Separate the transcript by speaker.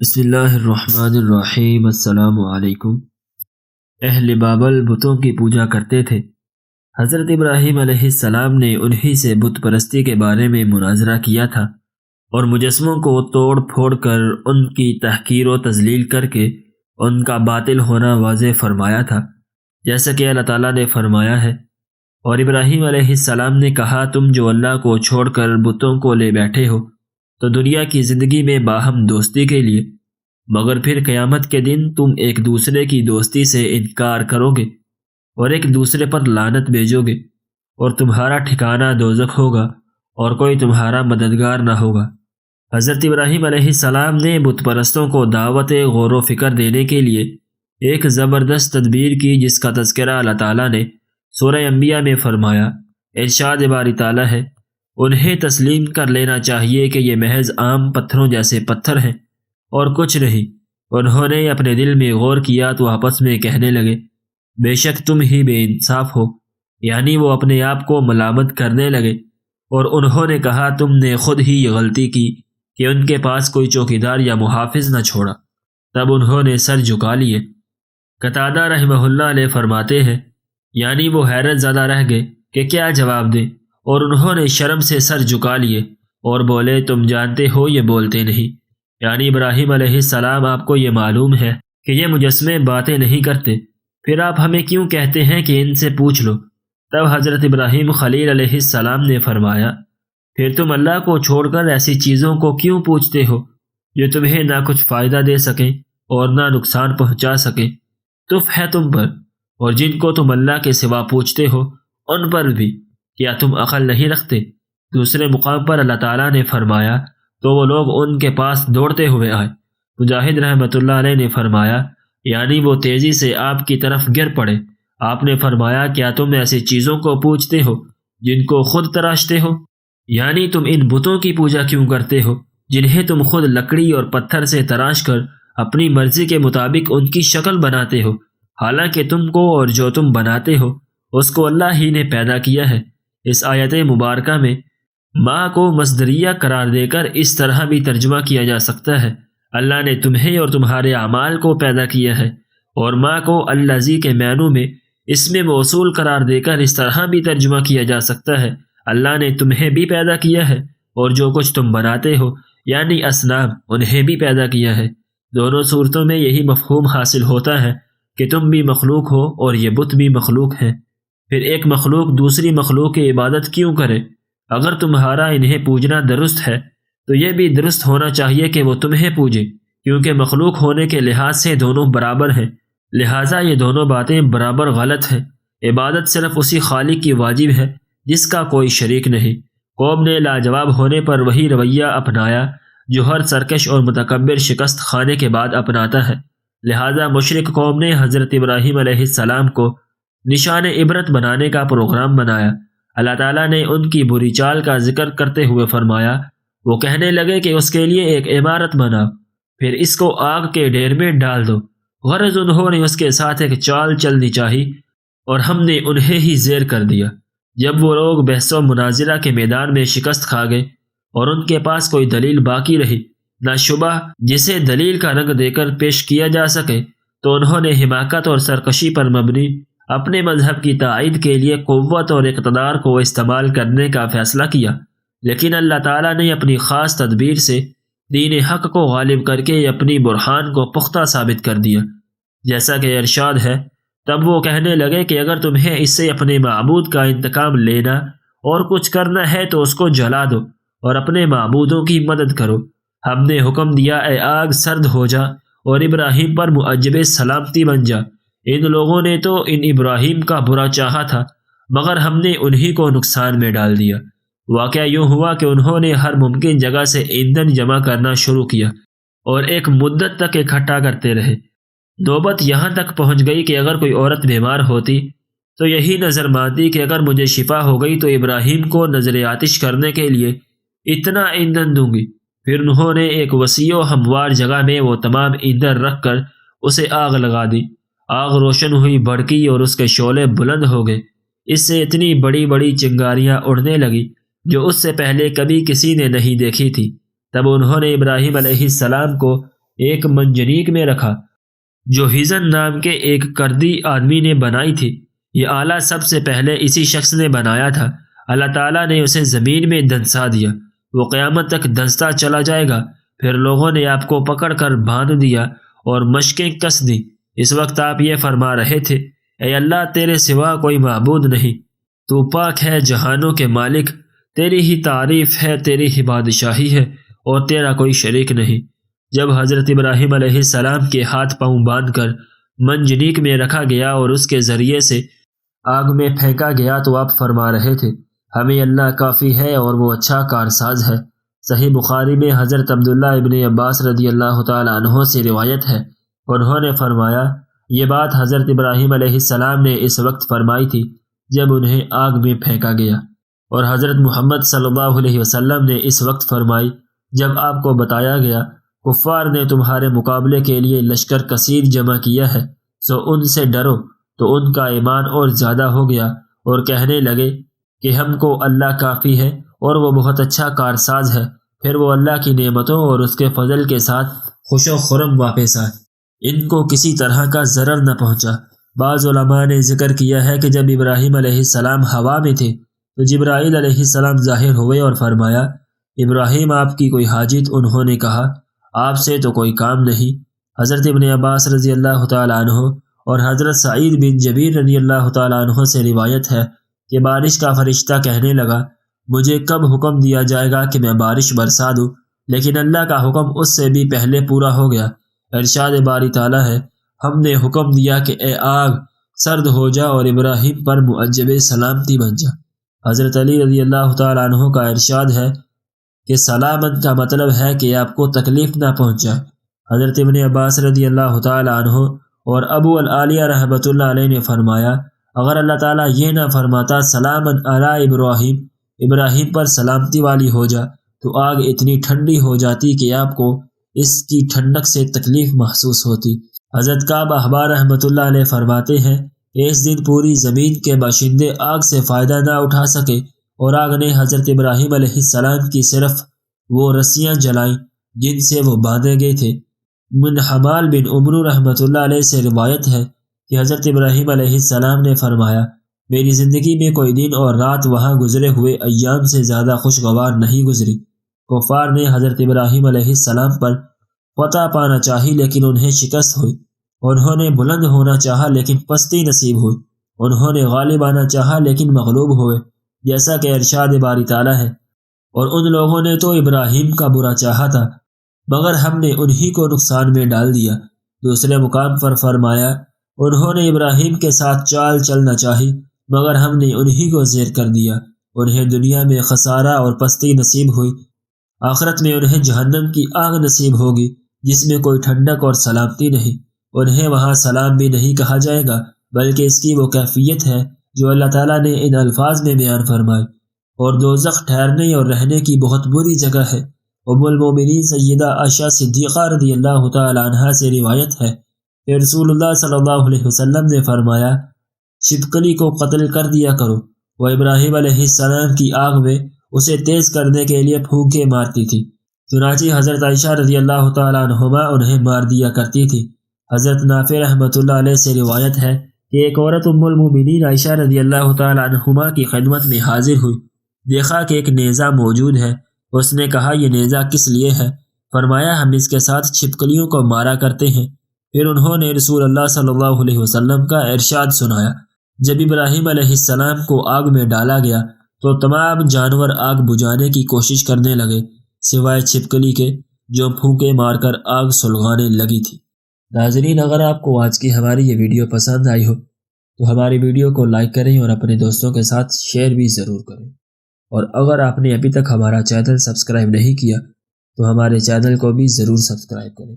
Speaker 1: بسم اللہ الرحمن الرحیم۔ السلام علیکم۔ اہل بابل بتوں کی پوجا کرتے تھے۔ حضرت ابراہیم علیہ السلام نے انہی سے بت پرستی کے بارے میں مناظرہ کیا تھا اور مجسموں کو توڑ پھوڑ کر ان کی تحقیر و تذلیل کر کے ان کا باطل ہونا واضح فرمایا تھا، جیسا کہ اللہ تعالیٰ نے فرمایا ہے، اور ابراہیم علیہ السلام نے کہا، تم جو اللہ کو چھوڑ کر بتوں کو لے بیٹھے ہو تو دنیا کی زندگی میں باہم دوستی کے لیے، مگر پھر قیامت کے دن تم ایک دوسرے کی دوستی سے انکار کرو گے اور ایک دوسرے پر لعنت بھیجو گے، اور تمہارا ٹھکانہ دوزخ ہوگا اور کوئی تمہارا مددگار نہ ہوگا۔ حضرت ابراہیم علیہ السلام نے بت پرستوں کو دعوت غور و فکر دینے کے لیے ایک زبردست تدبیر کی، جس کا تذکرہ اللہ تعالیٰ نے سورہ انبیاء میں فرمایا۔ ارشاد باری تعالیٰ ہے، انہیں تسلیم کر لینا چاہیے کہ یہ محض عام پتھروں جیسے پتھر ہیں اور کچھ نہیں۔ انہوں نے اپنے دل میں غور کیا تو آپس میں کہنے لگے، بے شک تم ہی بے انصاف ہو، یعنی وہ اپنے آپ کو ملامت کرنے لگے، اور انہوں نے کہا، تم نے خود ہی یہ غلطی کی کہ ان کے پاس کوئی چوکیدار یا محافظ نہ چھوڑا۔ تب انہوں نے سر جھکا لیے۔ قتادہ رحمہ اللہ علیہ فرماتے ہیں، یعنی وہ حیرت زدہ رہ گئے کہ کیا جواب دیں، اور انہوں نے شرم سے سر جھکا لیے اور بولے، تم جانتے ہو یہ بولتے نہیں، یعنی ابراہیم علیہ السلام، آپ کو یہ معلوم ہے کہ یہ مجسمے باتیں نہیں کرتے، پھر آپ ہمیں کیوں کہتے ہیں کہ ان سے پوچھ لو؟ تب حضرت ابراہیم خلیل علیہ السلام نے فرمایا، پھر تم اللہ کو چھوڑ کر ایسی چیزوں کو کیوں پوچھتے ہو جو تمہیں نہ کچھ فائدہ دے سکیں اور نہ نقصان پہنچا سکیں؟ تف ہے تم پر اور جن کو تم اللہ کے سوا پوچھتے ہو ان پر بھی، کیا تم عقل نہیں رکھتے؟ دوسرے مقام پر اللہ تعالیٰ نے فرمایا، تو وہ لوگ ان کے پاس دوڑتے ہوئے آئے۔ مجاہد رحمۃ اللہ علیہ نے فرمایا، یعنی وہ تیزی سے آپ کی طرف گر پڑے۔ آپ نے فرمایا، کیا تم ایسی چیزوں کو پوچھتے ہو جن کو خود تراشتے ہو؟ یعنی تم ان بتوں کی پوجا کیوں کرتے ہو جنہیں تم خود لکڑی اور پتھر سے تراش کر اپنی مرضی کے مطابق ان کی شکل بناتے ہو، حالانکہ تم کو اور جو تم بناتے ہو اس کو اللہ ہی نے پیدا کیا ہے۔ اس آیت مبارکہ میں ماں کو مصدریہ قرار دے کر اس طرح بھی ترجمہ کیا جا سکتا ہے، اللہ نے تمہیں اور تمہارے اعمال کو پیدا کیا ہے، اور ماں کو الذی کے معنوں میں اسم موصول قرار دے کر اس طرح بھی ترجمہ کیا جا سکتا ہے، اللہ نے تمہیں بھی پیدا کیا ہے اور جو کچھ تم بناتے ہو یعنی اصنام انہیں بھی پیدا کیا ہے۔ دونوں صورتوں میں یہی مفہوم حاصل ہوتا ہے کہ تم بھی مخلوق ہو اور یہ بت بھی مخلوق ہیں۔ پھر ایک مخلوق دوسری مخلوق کی عبادت کیوں کرے؟ اگر تمہارا انہیں پوجنا درست ہے تو یہ بھی درست ہونا چاہیے کہ وہ تمہیں پوجیں، کیونکہ مخلوق ہونے کے لحاظ سے دونوں برابر ہیں، لہٰذا یہ دونوں باتیں برابر غلط ہیں۔ عبادت صرف اسی خالق کی واجب ہے جس کا کوئی شریک نہیں۔ قوم نے لاجواب ہونے پر وہی رویہ اپنایا جو ہر سرکش اور متکبر شکست کھانے کے بعد اپناتا ہے، لہٰذا مشرک قوم نے حضرت ابراہیم علیہ السلام کو نشان عبرت بنانے کا پروگرام بنایا۔ اللہ تعالیٰ نے ان کی بری چال کا ذکر کرتے ہوئے فرمایا، وہ کہنے لگے کہ اس کے لیے ایک عمارت بناؤ، پھر اس کو آگ کے ڈھیر میں ڈال دو۔ غرض انہوں نے اس کے ساتھ ایک چال چلنی چاہی اور ہم نے انہیں ہی زیر کر دیا۔ جب وہ لوگ بحث و مناظرہ کے میدان میں شکست کھا گئے اور ان کے پاس کوئی دلیل باقی رہی نہ شبہ جسے دلیل کا رنگ دے کر پیش کیا جا سکے، تو انہوں نے حماقت اور سرکشی پر مبنی اپنے مذہب کی تائید کے لیے قوت اور اقتدار کو استعمال کرنے کا فیصلہ کیا، لیکن اللہ تعالیٰ نے اپنی خاص تدبیر سے دین حق کو غالب کر کے اپنی برہان کو پختہ ثابت کر دیا، جیسا کہ ارشاد ہے، تب وہ کہنے لگے کہ اگر تمہیں اس سے اپنے معبود کا انتقام لینا اور کچھ کرنا ہے تو اس کو جلا دو اور اپنے معبودوں کی مدد کرو۔ ہم نے حکم دیا، اے آگ سرد ہو جا اور ابراہیم پر معجب سلامتی بن جا۔ ان لوگوں نے تو ان ابراہیم کا برا چاہا تھا، مگر ہم نے انہی کو نقصان میں ڈال دیا۔ واقعہ یوں ہوا کہ انہوں نے ہر ممکن جگہ سے ایندھن جمع کرنا شروع کیا اور ایک مدت تک اکٹھا کرتے رہے۔ نوبت یہاں تک پہنچ گئی کہ اگر کوئی عورت بیمار ہوتی تو یہی نظر مانتی کہ اگر مجھے شفا ہو گئی تو ابراہیم کو نظر آتش کرنے کے لیے اتنا ایندھن دوں گی۔ پھر انہوں نے ایک وسیع و ہموار جگہ میں وہ تمام ایندھن رکھ کر اسے آگ لگا دی۔ آگ روشن ہوئی، بھڑکی اور اس کے شعلے بلند ہو گئے۔ اس سے اتنی بڑی بڑی چنگاریاں اڑنے لگی جو اس سے پہلے کبھی کسی نے نہیں دیکھی تھی۔ تب انہوں نے ابراہیم علیہ السلام کو ایک منجنیق میں رکھا جو ہزن نام کے ایک کردی آدمی نے بنائی تھی۔ یہ آلہ سب سے پہلے اسی شخص نے بنایا تھا۔ اللہ تعالیٰ نے اسے زمین میں دھنسا دیا، وہ قیامت تک دھنستا چلا جائے گا۔ پھر لوگوں نے آپ کو پکڑ کر باندھ دیا اور مشقیں کس دیں۔ اس وقت آپ یہ فرما رہے تھے، اے اللہ، تیرے سوا کوئی معبود نہیں، تو پاک ہے، جہانوں کے مالک، تیری ہی تعریف ہے، تیری ہی بادشاہی ہے اور تیرا کوئی شریک نہیں۔ جب حضرت ابراہیم علیہ السلام کے ہاتھ پاؤں باندھ کر منجنیق میں رکھا گیا اور اس کے ذریعے سے آگ میں پھینکا گیا تو آپ فرما رہے تھے، ہمیں اللہ کافی ہے اور وہ اچھا کارساز ہے۔ صحیح بخاری میں حضرت عبداللہ ابن عباس رضی اللہ تعالی عنہ سے روایت ہے، انہوں نے فرمایا، یہ بات حضرت ابراہیم علیہ السلام نے اس وقت فرمائی تھی جب انہیں آگ میں پھینکا گیا، اور حضرت محمد صلی اللہ علیہ وسلم نے اس وقت فرمائی جب آپ کو بتایا گیا کفار نے تمہارے مقابلے کے لیے لشکر کثیر جمع کیا ہے، سو ان سے ڈرو۔ تو ان کا ایمان اور زیادہ ہو گیا اور کہنے لگے کہ ہم کو اللہ کافی ہے اور وہ بہت اچھا کارساز ہے۔ پھر وہ اللہ کی نعمتوں اور اس کے فضل کے ساتھ خوش و خرم واپس آئے، ان کو کسی طرح کا ضرر نہ پہنچا۔ بعض علماء نے ذکر کیا ہے کہ جب ابراہیم علیہ السلام ہوا میں تھے تو جبرائیل علیہ السلام ظاہر ہوئے اور فرمایا، ابراہیم، آپ کی کوئی حاجت؟ انہوں نے کہا، آپ سے تو کوئی کام نہیں۔ حضرت ابن عباس رضی اللہ تعالیٰ عنہ اور حضرت سعید بن جبیر رضی اللہ تعالیٰ عنہ سے روایت ہے کہ بارش کا فرشتہ کہنے لگا، مجھے کب حکم دیا جائے گا کہ میں بارش برسا دوں؟ لیکن اللہ کا حکم اس سے بھی پہلے پورا ہو گیا۔ ارشاد باری تعالیٰ ہے، ہم نے حکم دیا کہ اے آگ سرد ہو جا اور ابراہیم پر معجب سلامتی بن جا۔ حضرت علی رضی اللہ تعالیٰ عنہ کا ارشاد ہے کہ سلامت کا مطلب ہے کہ آپ کو تکلیف نہ پہنچائے۔ حضرت ابن عباس رضی اللہ تعالیٰ عنہ اور ابو العالیہ رحمۃ اللہ علیہ نے فرمایا، اگر اللہ تعالیٰ یہ نہ فرماتا سلامت علی ابراہیم، ابراہیم پر سلامتی والی ہو جا، تو آگ اتنی ٹھنڈی ہو جاتی کہ آپ کو اس کی ٹھنڈک سے تکلیف محسوس ہوتی۔ حضرت کعب احبار رحمۃ اللہ علیہ فرماتے ہیں، اس دن پوری زمین کے باشندے آگ سے فائدہ نہ اٹھا سکے اور آگ نے حضرت ابراہیم علیہ السلام کی صرف وہ رسیاں جلائیں جن سے وہ باندھے گئے تھے۔ من حمال بن عمرو رحمۃ اللہ علیہ سے روایت ہے کہ حضرت ابراہیم علیہ السلام نے فرمایا، میری زندگی میں کوئی دن اور رات وہاں گزرے ہوئے ایام سے زیادہ خوشگوار نہیں گزری۔ کفار نے حضرت ابراہیم علیہ السلام پر فتح پانا چاہی لیکن انہیں شکست ہوئی، انہوں نے بلند ہونا چاہا لیکن پستی نصیب ہوئی، انہوں نے غالب آنا چاہا لیکن مغلوب ہوئے، جیسا کہ ارشاد باری تعالیٰ ہے، اور ان لوگوں نے تو ابراہیم کا برا چاہا تھا مگر ہم نے انہی کو نقصان میں ڈال دیا۔ دوسرے مقام پر فرمایا، انہوں نے ابراہیم کے ساتھ چال چلنا چاہی مگر ہم نے انہی کو زیر کر دیا، انہیں دنیا میں خسارہ اور پستی نصیب ہوئی، آخرت میں انہیں جہنم کی آگ نصیب ہوگی جس میں کوئی ٹھنڈک اور سلامتی نہیں، انہیں وہاں سلام بھی نہیں کہا جائے گا بلکہ اس کی وہ کیفیت ہے جو اللہ تعالیٰ نے ان الفاظ میں بیان فرمائی، اور دوزخ ٹھہرنے اور رہنے کی بہت بری جگہ ہے۔ ام المومنین سیدہ عائشہ صدیقہ رضی اللہ تعالی عنہا سے روایت ہے کہ رسول اللہ صلی اللہ علیہ وسلم نے فرمایا، چھپکلی کو قتل کر دیا کرو، وہ ابراہیم علیہ السلام کی آگ میں اسے تیز کرنے کے لیے پھونکے مارتی تھی، چنانچہ حضرت عائشہ رضی اللہ تعالی عنہما انہیں مار دیا کرتی تھی۔ حضرت نافع رحمۃ اللہ علیہ سے روایت ہے کہ ایک عورت ام المومنین عائشہ رضی اللہ تعالی عنہما کی خدمت میں حاضر ہوئی، دیکھا کہ ایک نیزہ موجود ہے، اس نے کہا، یہ نیزہ کس لیے ہے؟ فرمایا، ہم اس کے ساتھ چھپکلیوں کو مارا کرتے ہیں۔ پھر انہوں نے رسول اللہ صلی اللہ علیہ وسلم کا ارشاد سنایا، جب ابراہیم علیہ السلام کو آگ میں ڈالا گیا تو تمام جانور آگ بجھانے کی کوشش کرنے لگے سوائے چھپکلی کے جو پھونکے مار کر آگ سلگانے لگی تھی۔ ناظرین، اگر آپ کو آج کی ہماری یہ ویڈیو پسند آئی ہو تو ہماری ویڈیو کو لائک کریں اور اپنے دوستوں کے ساتھ شیئر بھی ضرور کریں، اور اگر آپ نے ابھی تک ہمارا چینل سبسکرائب نہیں کیا تو ہمارے چینل کو بھی ضرور سبسکرائب کریں۔